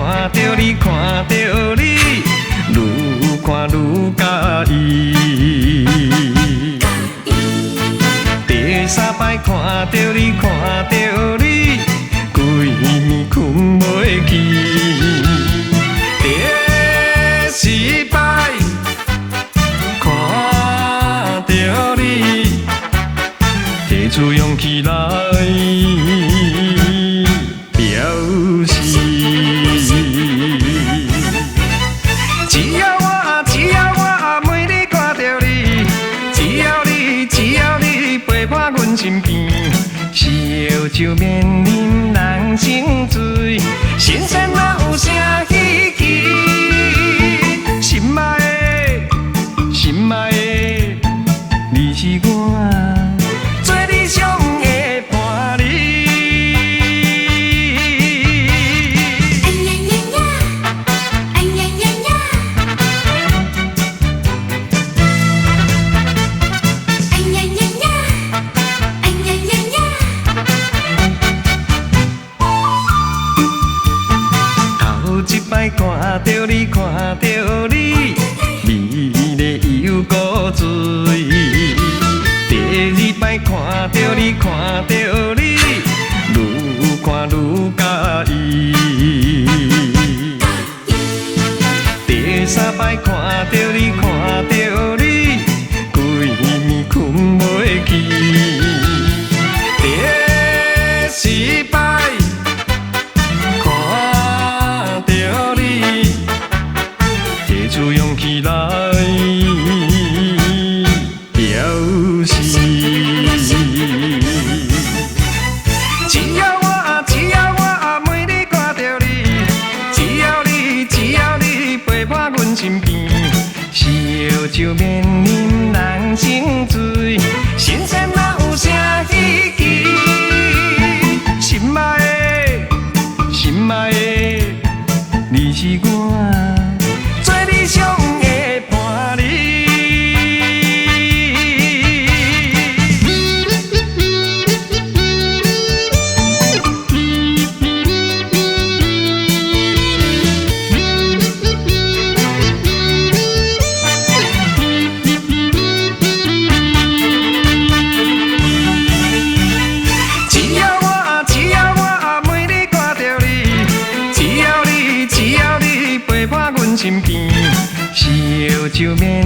看着你，看着你，愈看愈介意。第三摆看着你，看着你，规暝困袂去。第四摆看着你，提出勇气来表示。只要我每日看着你，只要你陪伴阮身边，烧酒面饮人生醉，心酸哪有啥稀奇？心爱的，你是我最理想的伴侣。哎呀呀呀，哎呀呀呀，哎呀呀呀，哎呀呀呀。头一摆看着你，看着你，美丽又古锥。第二摆看着你，看着你，愈看愈介意。第三摆看着你，看着你，规暝困袂去。第四摆看着你，提出勇气来表示。只要我每日看着你，只要你陪伴阮身边，烧酒面饮人生醉，心酸哪有啥稀奇？心爱的，你是我最理想的伴侣。只要我每日看着你，只要你陪伴阮身边，烧酒面